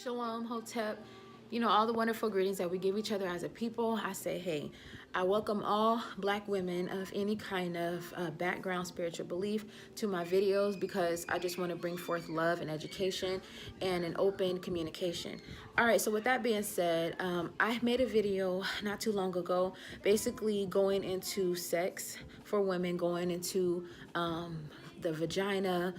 Shalom, Hotep. You know, all the wonderful greetings that we give each other as a people. I say, hey, I welcome all black women of any kind of background, spiritual belief to my videos because I just want to bring forth love and education and an open communication. All right, so with that being said, I made a video not too long ago, basically going into sex for women, going into the vagina.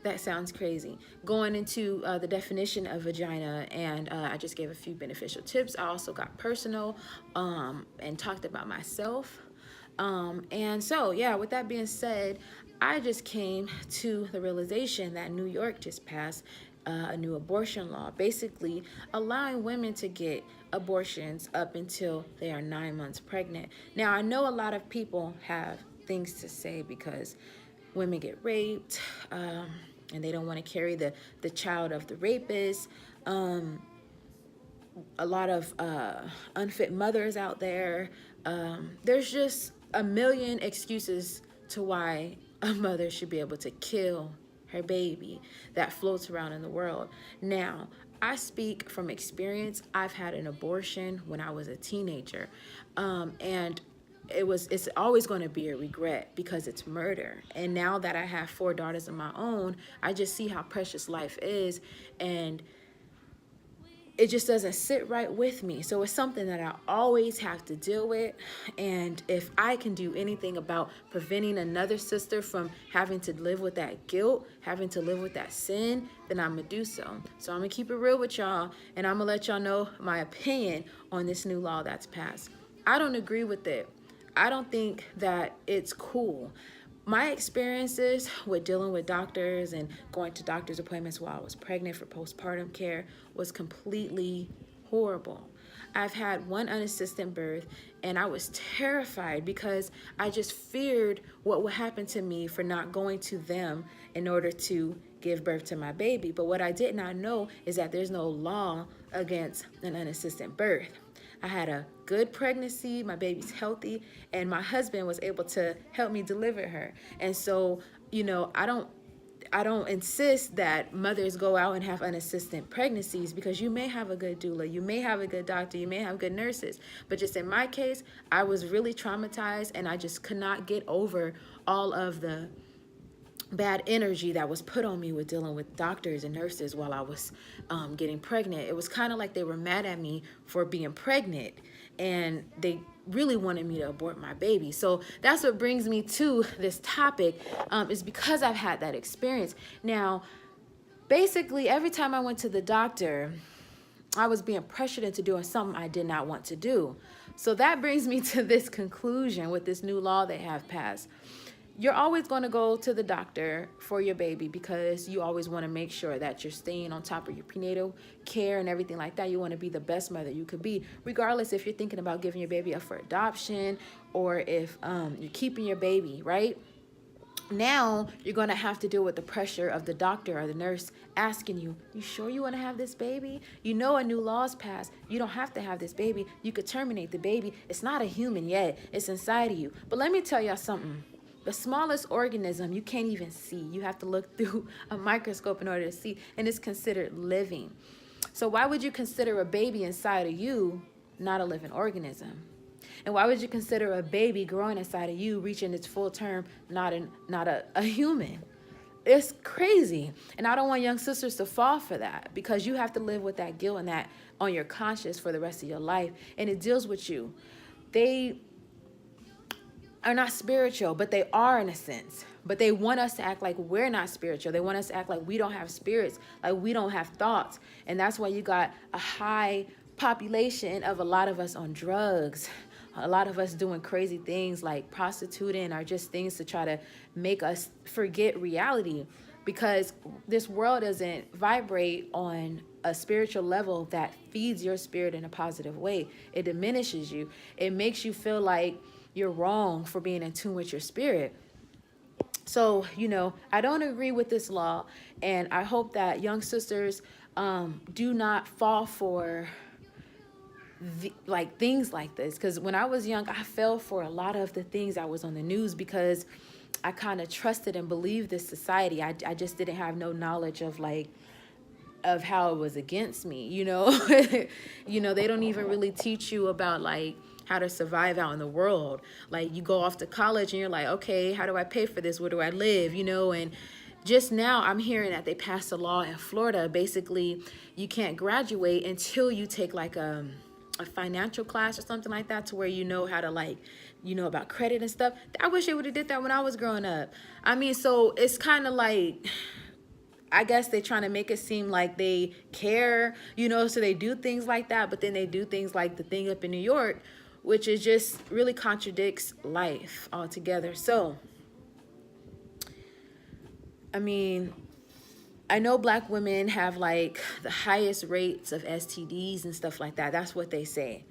That sounds crazy. Going into the definition of vagina, and I just gave a few beneficial tips. I also got personal and talked about myself. And so, yeah, with that being said, I just came to the realization that New York just passed a new abortion law, basically allowing women to get abortions up until they are 9 months pregnant. Now, I know a lot of people have things to say because women get raped, and they don't want to carry the child of the rapist. A lot of unfit mothers out there. There's just a million excuses to why a mother should be able to kill her baby that floats around in the world. Now, I speak from experience. I've had an abortion when I was a teenager, and it's always going to be a regret because it's murder. And now that I have 4 daughters of my own, I just see how precious life is, and it just doesn't sit right with me. So it's something that I always have to deal with. And if I can do anything about preventing another sister from having to live with that guilt, having to live with that sin, then I'm gonna do so. So I'm gonna keep it real with y'all, and I'm gonna let y'all know my opinion on this new law that's passed. I don't agree with it. I don't think that it's cool. My experiences with dealing with doctors and going to doctor's appointments while I was pregnant for postpartum care was completely horrible. I've had one unassisted birth, and I was terrified because I just feared what would happen to me for not going to them in order to give birth to my baby. But what I did not know is that there's no law against an unassisted birth. I had a good pregnancy, my baby's healthy, and my husband was able to help me deliver her. And so, you know, I don't insist that mothers go out and have unassisted pregnancies, because you may have a good doula, you may have a good doctor, you may have good nurses. But just in my case, I was really traumatized, and I just could not get over all of the bad energy that was put on me with dealing with doctors and nurses while I was getting pregnant. It was kind of like they were mad at me for being pregnant, and they really wanted me to abort my baby. So that's what brings me to this topic, is because I've had that experience. Now, basically, every time I went to the doctor, I was being pressured into doing something I did not want to do. So that brings me to this conclusion with this new law they have passed. You're always going to go to the doctor for your baby because you always want to make sure that you're staying on top of your prenatal care and everything like that. You want to be the best mother you could be, regardless if you're thinking about giving your baby up for adoption or if you're keeping your baby, right? Now you're going to have to deal with the pressure of the doctor or the nurse asking you, you sure you want to have this baby? You know a new law's passed. You don't have to have this baby. You could terminate the baby. It's not a human yet. It's inside of you. But let me tell y'all something. The smallest organism you can't even see. You have to look through a microscope in order to see, and it's considered living. So why would you consider a baby inside of you not a living organism? And why would you consider a baby growing inside of you, reaching its full term, not a human? It's crazy. And I don't want young sisters to fall for that, because you have to live with that guilt and that on your conscience for the rest of your life. And it deals with you. They are not spiritual, but they are in a sense. But they want us to act like we're not spiritual. They want us to act like we don't have spirits, like we don't have thoughts. And that's why you got a high population of a lot of us on drugs, a lot of us doing crazy things like prostituting or just things to try to make us forget reality, because this world doesn't vibrate on a spiritual level that feeds your spirit in a positive way. It diminishes you. It makes you feel like you're wrong for being in tune with your spirit. So, you know, I don't agree with this law, and I hope that young sisters do not fall for things like this, because when I was young, I fell for a lot of the things that was on the news because I kind of trusted and believed this society. I just didn't have no knowledge of like of how it was against me, you know. You know, they don't even really teach you about like how to survive out in the world. Like you go off to college and you're like, okay, how do I pay for this? Where do I live? You know, and just now I'm hearing that they passed a law in Florida. Basically, you can't graduate until you take like a financial class or something like that, to where you know how to like, you know, about credit and stuff. I wish they would have did that when I was growing up. I mean, so it's kind of like, I guess they're trying to make it seem like they care, you know, so they do things like that, but then they do things like the thing up in New York, which is just really contradicts life altogether. So, I mean, I know black women have like the highest rates of STDs and stuff like that. That's what they say.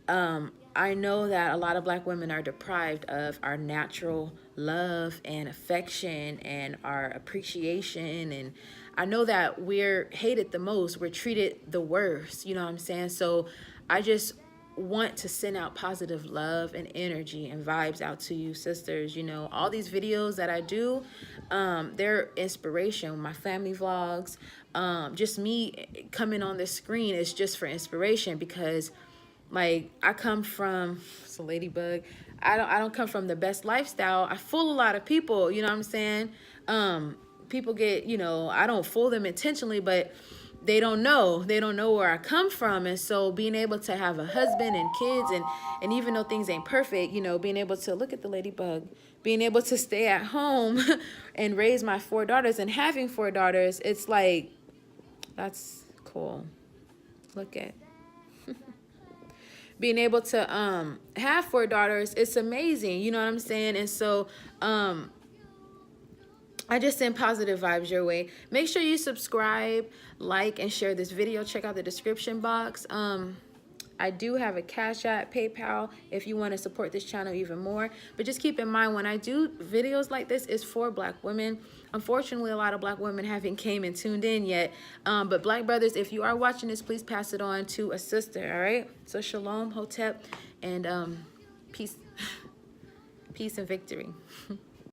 I know that a lot of black women are deprived of our natural love and affection and our appreciation. And I know that we're hated the most. We're treated the worst. You know what I'm saying? So I just want to send out positive love and energy and vibes out to you sisters. You know, all these videos that I do, they're inspiration. My family vlogs, just me coming on the screen is just for inspiration, because like I come from, it's a ladybug, I don't come from the best lifestyle. I fool a lot of people, you know what I'm saying? People get, you know, I don't fool them intentionally, but they don't know where I come from. And so being able to have a husband and kids, and even though things ain't perfect, you know, being able to look at the ladybug, being able to stay at home and raise my 4 daughters, and having 4 daughters, it's like, that's cool. Look at being able to have 4 daughters, it's amazing, you know what I'm saying? And so I just send positive vibes your way. Make sure you subscribe, like, and share this video. Check out the description box. I do have a Cash App, PayPal, if you want to support this channel even more. But just keep in mind, when I do videos like this, it's for black women. Unfortunately, a lot of black women haven't came and tuned in yet. But black brothers, if you are watching this, please pass it on to a sister, all right? So shalom, hotep, and peace, peace and victory.